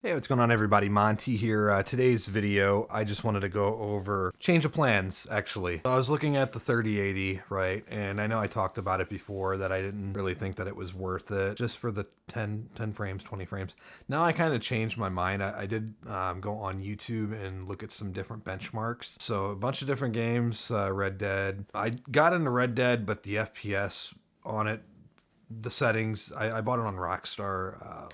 Hey, what's going on everybody? Monty here. Today's video, I just wanted to go over change of plans, actually. So I was looking at the 3080, right? And I know I talked about it before that I didn't really think that it was worth it just for the 10 frames, 20 frames. Now I kind of changed my mind. I did go on YouTube and look at some different benchmarks. So a bunch of different games, Red Dead. I got into Red Dead, but the FPS on it, the settings, I bought it on Rockstar.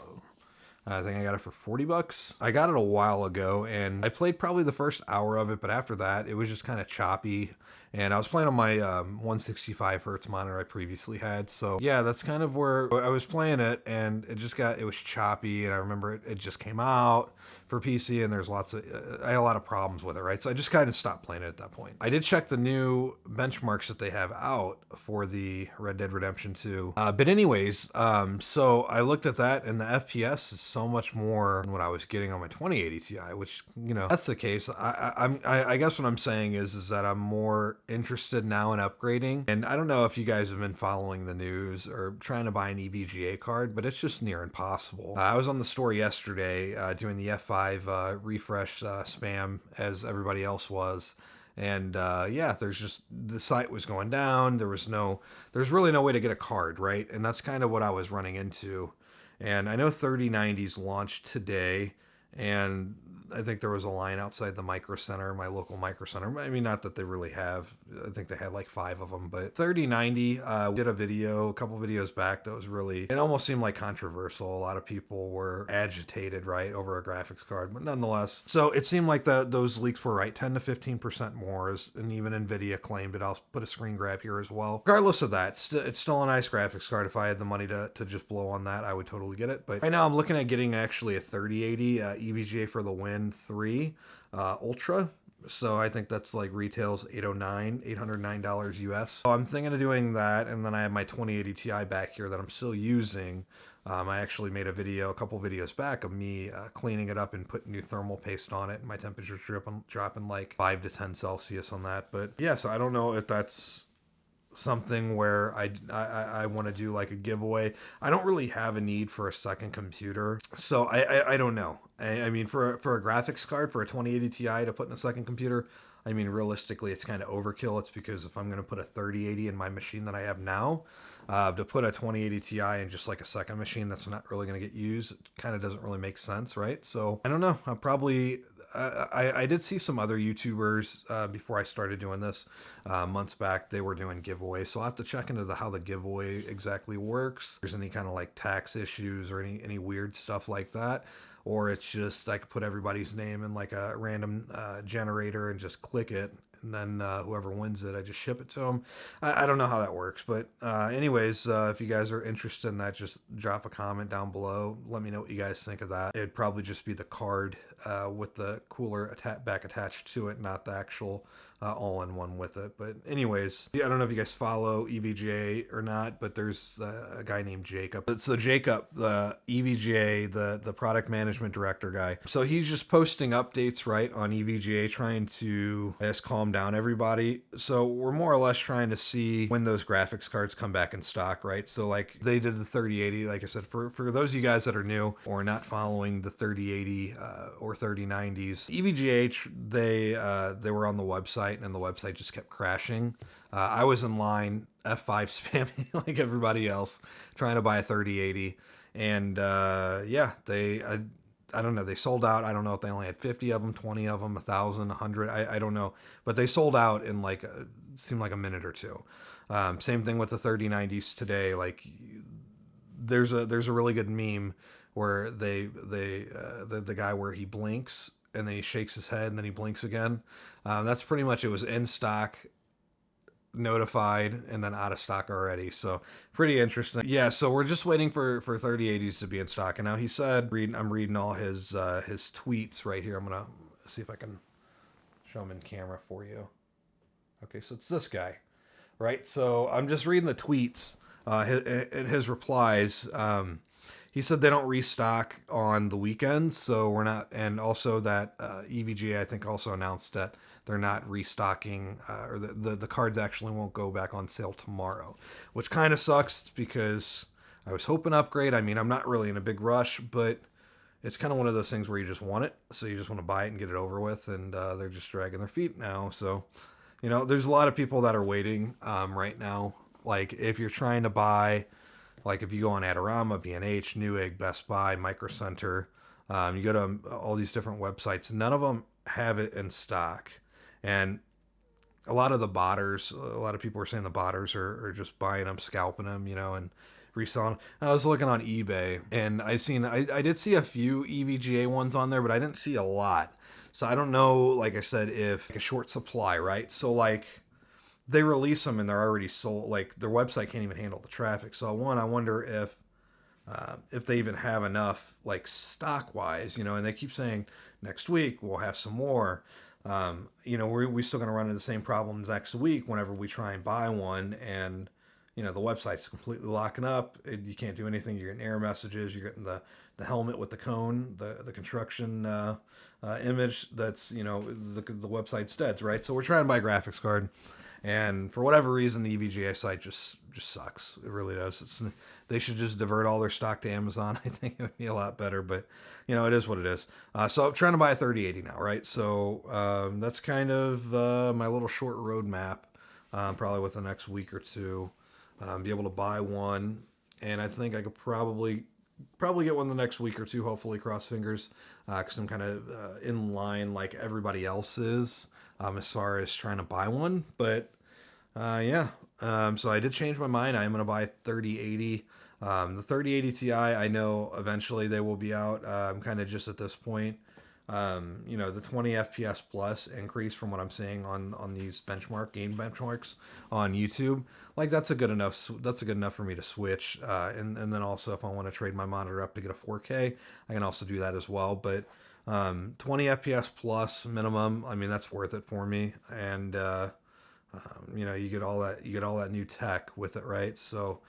I think I got it for 40 bucks. I got it a while ago and I played probably the first hour of it, but after that it was just kind of choppy. And I was playing on my 165 hertz monitor I previously had. So yeah, that's kind of where I was playing it, and it was choppy. And I remember it just came out for PC, and there's I had a lot of problems with it, right? So I just kind of stopped playing it at that point. I did check the new benchmarks that they have out for the Red Dead Redemption 2. But anyways, so I looked at that, and the FPS is so much more than what I was getting on my 2080 Ti, which, that's the case. I guess what I'm saying is that I'm more interested now in upgrading. And I don't know if you guys have been following the news or trying to buy an EVGA card, but it's just near impossible. I was on the store yesterday doing the F5 refresh spam as everybody else was. And yeah, the site was going down. There's really no way to get a card, right? And that's kind of what I was running into. And I know 3090s launched today, and I think there was a line outside the Micro Center, my local Micro Center. I mean, not that they really have. I think they had like 5 of them. But 3090 did a couple videos back that was really, it almost seemed like controversial. A lot of people were agitated, right, over a graphics card. But nonetheless, so it seemed like those leaks were right, 10 to 15% more. And even Nvidia claimed it. I'll put a screen grab here as well. Regardless of that, it's still a nice graphics card. If I had the money to just blow on that, I would totally get it. But right now I'm looking at getting actually a 3080 EVGA for the win 3 Ultra. So I think that's like retails $809 US. So I'm thinking of doing that, and then I have my 2080 Ti back here that I'm still using. I actually made a couple videos back of me cleaning it up and putting new thermal paste on it, and my temperature's dropping like 5 to 10 Celsius on that. But yeah, so I don't know if that's something where I want to do like a giveaway. I don't really have a need for a second computer, so I don't know. I mean, for a graphics card for a 2080 Ti to put in a second computer, I mean, realistically, it's kind of overkill. It's because if I'm going to put a 3080 in my machine that I have now, to put a 2080 Ti in just like a second machine that's not really going to get used, it kind of doesn't really make sense, right? So I don't know. I'll probably... I did see some other YouTubers before I started doing this months back. They were doing giveaways, so I'll have to check into how the giveaway exactly works. If there's any kind of like tax issues or any weird stuff like that, or it's just I could put everybody's name in like a random generator and just click it, and then whoever wins it, I just ship it to them. I don't know how that works, but anyways, if you guys are interested in that, just drop a comment down below. Let me know what you guys think of that. It'd probably just be the card with the cooler back attached to it, not the actual all-in-one with it. But anyways, I don't know if you guys follow EVGA or not, but there's a guy named Jacob. So Jacob, the EVGA, the product management director guy. So he's just posting updates, right, on EVGA, trying to, I guess, calm down everybody. So we're more or less trying to see when those graphics cards come back in stock, right? So like they did the 3080, like I said, for those of you guys that are new or not following the 3080 or 3090s, EVGA, they were on the website, and the website just kept crashing. I was in line F5 spamming like everybody else, trying to buy a 3080, and yeah, I don't know, they sold out. I don't know if they only had 50 of them, 20 of them, 1,000, 100. I don't know, but they sold out in like seemed like a minute or two. Same thing with the 3090s today. Like there's a really good meme where the guy where he blinks and then he shakes his head and then he blinks again. That's pretty much, it was in stock, notified, and then out of stock already. So pretty interesting. Yeah, so we're just waiting for 3080s to be in stock. And now he said, I'm reading all his tweets right here. I'm gonna see if I can show him in camera for you. Okay, so it's this guy, right? So I'm just reading the tweets, his replies. He said they don't restock on the weekends, so we're not, and also that EVGA, I think, also announced that they're not restocking, or the cards actually won't go back on sale tomorrow, which kind of sucks because I was hoping to upgrade. I mean, I'm not really in a big rush, but it's kind of one of those things where you just want it, so you just want to buy it and get it over with, and they're just dragging their feet now. So, there's a lot of people that are waiting right now. Like if you're trying to buy, like if you go on Adorama, B&H, Newegg, Best Buy, Micro Center, you go to all these different websites. None of them have it in stock, and a lot of the botters, a lot of people are saying the botters are just buying them, scalping them, and reselling. I was looking on eBay, and I did see a few EVGA ones on there, but I didn't see a lot. So I don't know, like I said, if like a short supply, right? So like they release them and they're already sold. Like their website can't even handle the traffic. So I wonder if they even have enough, like stock wise, and they keep saying next week we'll have some more. We're still going to run into the same problems next week whenever we try and buy one, and the website's completely locking up. You can't do anything. You're getting error messages. You're getting the helmet with the cone, the construction image. That's the website's dead, right? So we're trying to buy a graphics card, and for whatever reason, the EVGA site just sucks. It really does. They should just divert all their stock to Amazon. I think it would be a lot better, but it is what it is. So I'm trying to buy a 3080 now, right? So that's kind of my little short roadmap. Probably with the next week or two, be able to buy one, and I think I could probably get one the next week or two. Hopefully, cross fingers, because I'm kind of in line like everybody else is as far as trying to buy one. But yeah. So I did change my mind. I am going to buy 3080. The 3080 Ti, I know eventually they will be out. I'm kind of just at this point, the 20 FPS plus increase from what I'm seeing on these game benchmarks on YouTube. Like that's a good enough for me to switch. And then also if I want to trade my monitor up to get a 4K, I can also do that as well. But 20 FPS plus minimum, I mean, that's worth it for me. And you get all that new tech with it, right? So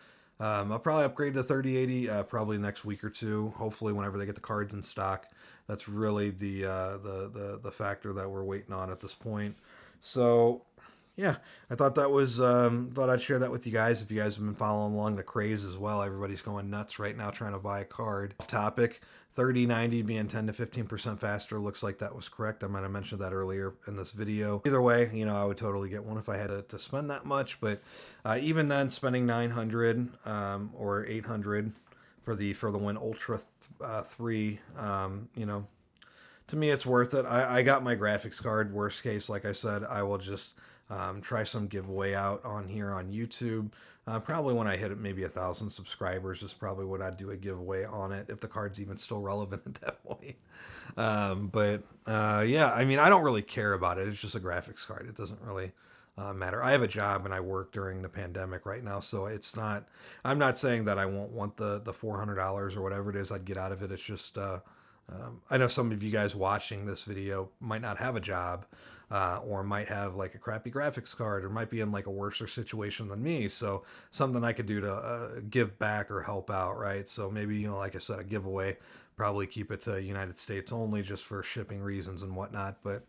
I'll probably upgrade to 3080 probably next week or two. Hopefully, whenever they get the cards in stock. That's really the factor that we're waiting on at this point. So yeah, I thought thought I'd share that with you guys. If you guys have been following along the craze as well, everybody's going nuts right now trying to buy a card. Off topic, 3090 being 10 to 15% faster looks like that was correct. I might have mentioned that earlier in this video. Either way, I would totally get one if I had to spend that much. But even then, spending 900 or 800 for the Win Ultra 3, to me it's worth it. I got my graphics card. Worst case, like I said, I will just try some giveaway out on here on YouTube. Probably when I hit maybe 1,000 subscribers is probably when I'd do a giveaway on it, if the card's even still relevant at that point. Yeah, I mean, I don't really care about it. It's just a graphics card. It doesn't really matter. I have a job and I work during the pandemic right now, so I'm not saying that I won't want the $400 or whatever it is I'd get out of it. It's just I know some of you guys watching this video might not have a job, or might have like a crappy graphics card, or might be in like a worse situation than me. So something I could do to give back or help out, right? So maybe, like I said, a giveaway, probably keep it to United States only just for shipping reasons and whatnot. But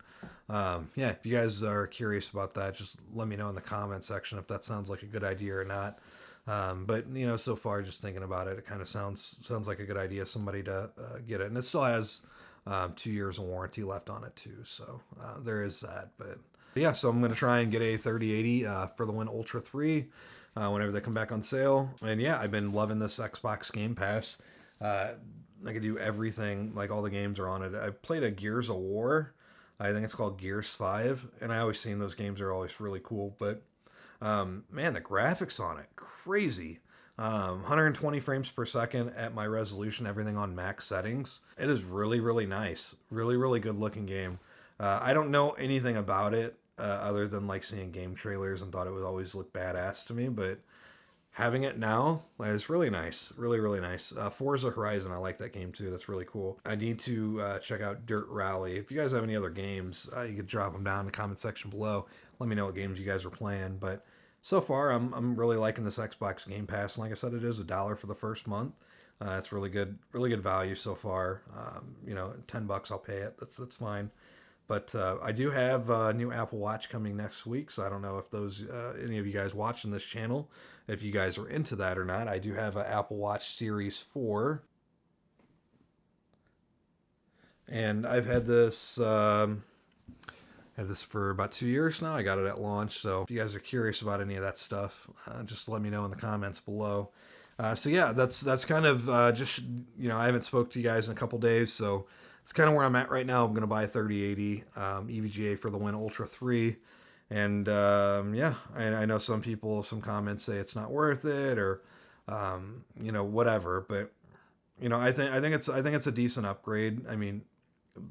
yeah, if you guys are curious about that, just let me know in the comment section if that sounds like a good idea or not. But so far, just thinking about it, it kind of sounds like a good idea. Somebody to get it, and it still has 2 years of warranty left on it too. So there is that. But yeah, so I'm gonna try and get a 3080 for the Win Ultra 3 whenever they come back on sale. And yeah, I've been loving this Xbox Game Pass. I can do everything. Like all the games are on it. I played a Gears of War. I think it's called Gears 5, and I always seen those games are always really cool. But man, the graphics on it, crazy. 120 frames per second at my resolution, everything on max settings. It is really, really nice. Really, really good looking game. I don't know anything about it other than like seeing game trailers and thought it would always look badass to me, but having it now is really nice. Really, really nice. Forza Horizon, I like that game too. That's really cool. I need to check out Dirt Rally. If you guys have any other games, you could drop them down in the comment section below. Let me know what games you guys are playing. But so far, I'm really liking this Xbox Game Pass. And like I said, it is $1 for the first month. It's really good value so far. $10 I'll pay it. That's fine. But I do have a new Apple Watch coming next week, so I don't know if any of you guys watching this channel, if you guys are into that or not. I do have an Apple Watch Series 4. And I've had this for about 2 years now. I got it at launch, so if you guys are curious about any of that stuff, just let me know in the comments below. So yeah, that's kind of just, I haven't spoke to you guys in a couple days, so it's kind of where I'm at right now. I'm gonna buy a 3080 EVGA for the Win Ultra 3, and yeah, I know some comments say it's not worth it, or whatever, but I think it's a decent upgrade. I mean,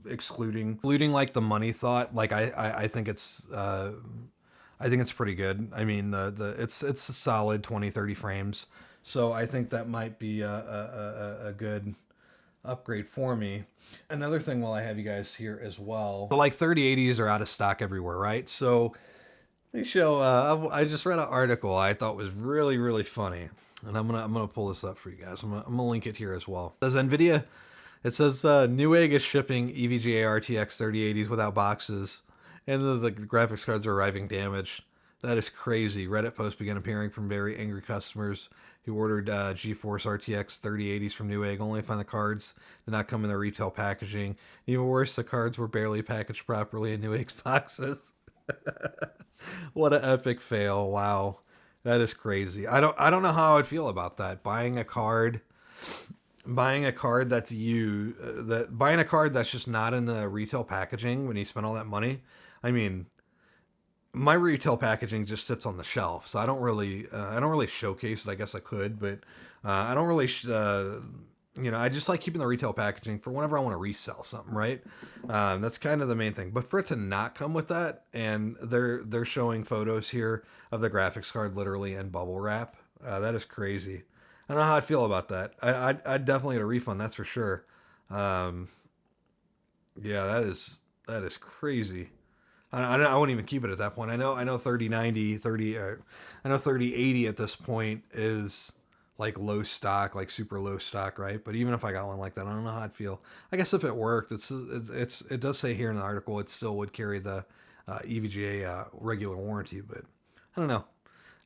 excluding like the money thought, like I think it's pretty good. I mean, it's a solid 20-30 frames, so I think that might be a good upgrade for me. Another thing, while I have you guys here as well, so like 3080s are out of stock everywhere, right? So they show I just read an article I thought was really funny, and I'm gonna pull this up for you guys. I'm gonna link it here as well. It says Nvidia. It says Newegg is shipping EVGA RTX 3080s without boxes, and the graphics cards are arriving damaged. That is crazy. Reddit posts began appearing from very angry customers who ordered GeForce RTX 3080s from Newegg, only to find the cards did not come in their retail packaging. Even worse, the cards were barely packaged properly in Newegg's boxes. What an epic fail! Wow, that is crazy. I don't know how I'd feel about that. Buying a card that's buying a card that's just not in the retail packaging when you spend all that money. I mean, my retail packaging just sits on the shelf, so I don't really showcase it. I guess I could, but I don't really I just like keeping the retail packaging for whenever I want to resell something, right? That's kind of the main thing. But for it to not come with that, and they're showing photos here of the graphics card literally in bubble wrap, that is crazy. I don't know how I'd feel about that. I'd definitely get a refund, that's for sure. Yeah, that is crazy. I wouldn't even keep it at that point. I know 3090, I know 3080 at this point is like low stock, like super low stock, right? But even if I got one like that, I don't know how I'd feel. I guess if it worked, it does say here in the article it still would carry the EVGA regular warranty, but I don't know.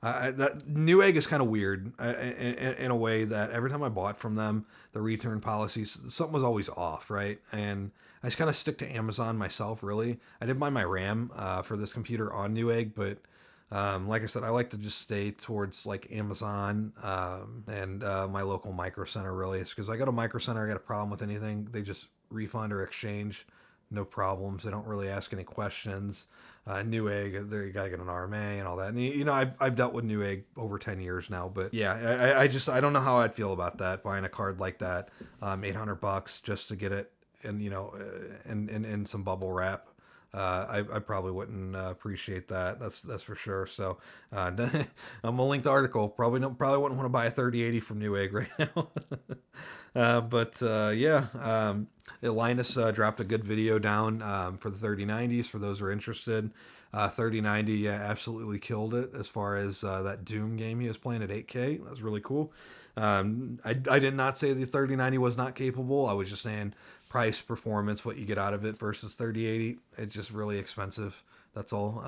That Newegg is kind of weird in a way that every time I bought from them, the return policies, something was always off, right? And I just kind of stick to Amazon myself, really. I did buy my RAM for this computer on Newegg, but like I said, I like to just stay towards like Amazon and my local Micro Center, really. It's because I go to Micro Center, I got a problem with anything, they just refund or exchange. No problems. They don't really ask any questions. Newegg, there you got to get an RMA and all that. And I've dealt with Newegg over 10 years now, but yeah, I don't know how I'd feel about that, buying a card like that, $800 just to get it, and in some bubble wrap. I probably wouldn't appreciate that. That's for sure. So I'm gonna link the article. Probably wouldn't want to buy a 3080 from Newegg right now. But yeah, Linus dropped a good video down for the 3090s for those who are interested. 3090 absolutely killed it as far as that Doom game he was playing at 8K. That was really cool. I did not say the 3090 was not capable. I was just saying price, performance, what you get out of it versus 3080. It's just really expensive. That's all.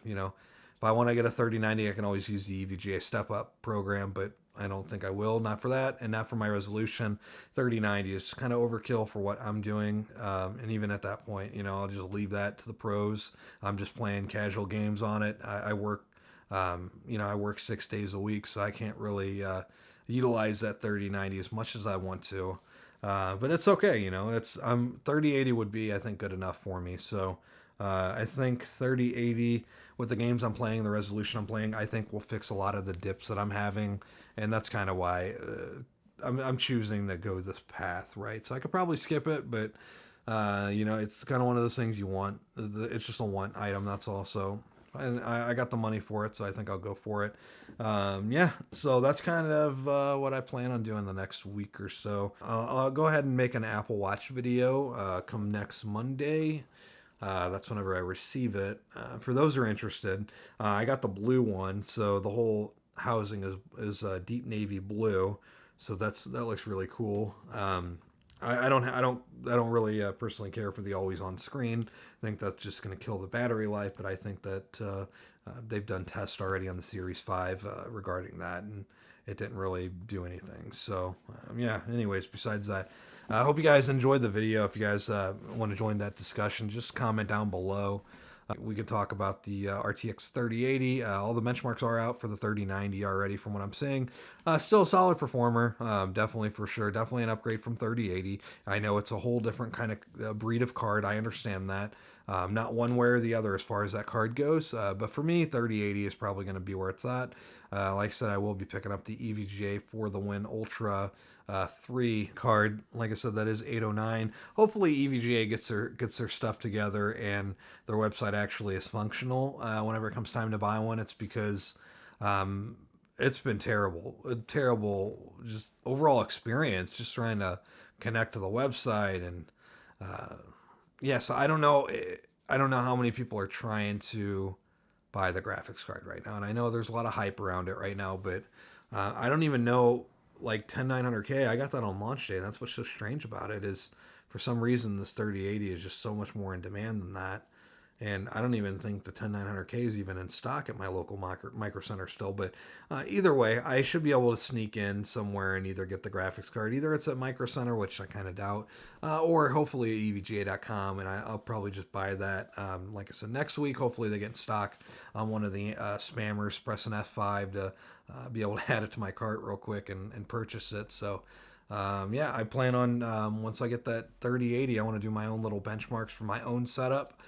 If I want to get a 3090, I can always use the EVGA Step Up program, but I don't think I will. Not for that, and not for my resolution. 3090 is kind of overkill for what I'm doing, and even at that point, I'll just leave that to the pros. I'm just playing casual games on it. I work, I work 6 days a week, so I can't really utilize that 3090 as much as I want to. But it's okay, it's 3080 would be, I think, good enough for me. So I think 3080 with the games I'm playing, the resolution I'm playing, I think will fix a lot of the dips that I'm having, and that's kind of why I'm choosing to go this path, right? So I could probably skip it, but it's kind of one of those things you want. It's just a want item, that's all. So and I got the money for it, so I think I'll go for it. Yeah, so that's kind of what I plan on doing the next week or so. I'll go ahead and make an Apple Watch video come next Monday. That's whenever I receive it. For those who are interested, I got the blue one, so the whole housing is deep navy blue, so that looks really cool. I don't really personally care for the always on screen. I think that's just going to kill the battery life, but I think that they've done tests already on the Series 5 regarding that, and it didn't really do anything. So yeah, anyways, besides that, I hope you guys enjoyed the video. If you guys want to join that discussion, just comment down below. We could talk about the RTX 3080. All the benchmarks are out for the 3090 already from what I'm seeing. Still a solid performer, definitely for sure. Definitely an upgrade from 3080. I know it's a whole different kind of breed of card. I understand that. Not one way or the other as far as that card goes. But for me, 3080 is probably going to be where it's at. Like I said, I will be picking up the EVGA for the Win Ultra 3 card. Like I said, that is 809. Hopefully EVGA gets their stuff together and their website actually is functional whenever it comes time to buy one. It's because it's been terrible, a terrible just overall experience just trying to connect to the website. And so I don't know how many people are trying to buy the graphics card right now, and I know there's a lot of hype around it right now, but I don't even know, like 10900K, I got that on launch day, and that's what's so strange about it is for some reason this 3080 is just so much more in demand than that. And I don't even think the 10900K is even in stock at my local micro center still. But either way, I should be able to sneak in somewhere and either get the graphics card. Either it's at micro center, which I kind of doubt, or hopefully at evga.com. And I'll probably just buy that, like I said, next week. Hopefully they get in stock. I'm one of the spammers pressing F5 to be able to add it to my cart real quick and purchase it. So I plan on, once I get that 3080, I want to do my own little benchmarks for my own setup,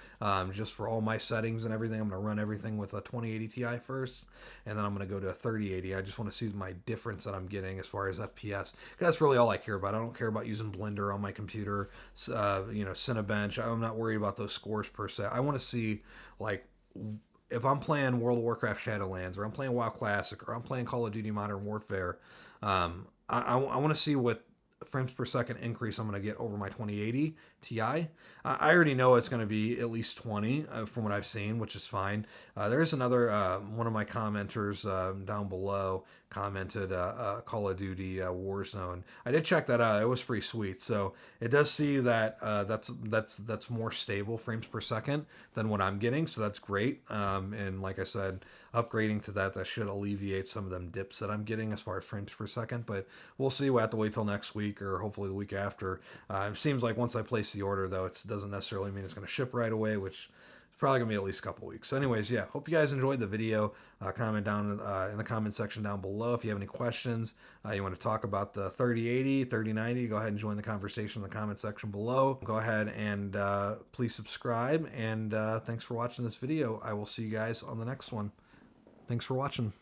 just for all my settings and everything. I'm going to run everything with a 2080 Ti first, and then I'm going to go to a 3080. I just want to see my difference that I'm getting as far as FPS. That's really all I care about. I don't care about using Blender on my computer, Cinebench. I'm not worried about those scores per se. I want to see, like, if I'm playing World of Warcraft Shadowlands, or I'm playing WoW Classic, or I'm playing Call of Duty Modern Warfare, I want to see what frames per second increase I'm going to get over my 2080 Ti. I already know it's going to be at least 20 from what I've seen, which is fine. There's another one of my commenters down below commented Call of Duty Warzone. I did check that out. It was pretty sweet. So it does see that that's more stable frames per second than what I'm getting. So that's great. And like I said, upgrading to that should alleviate some of them dips that I'm getting as far as frames per second. But we'll see. We'll have to wait till next week or hopefully the week after. It seems like once I place the order, though, it doesn't necessarily mean it's going to ship right away, which is probably going to be at least a couple weeks. So anyways, hope you guys enjoyed the video. Comment down in the comment section down below if you have any questions. You want to talk about the 3080, 3090, go ahead and join the conversation in the comment section below. Go ahead and please subscribe. And thanks for watching this video. I will see you guys on the next one. Thanks for watching.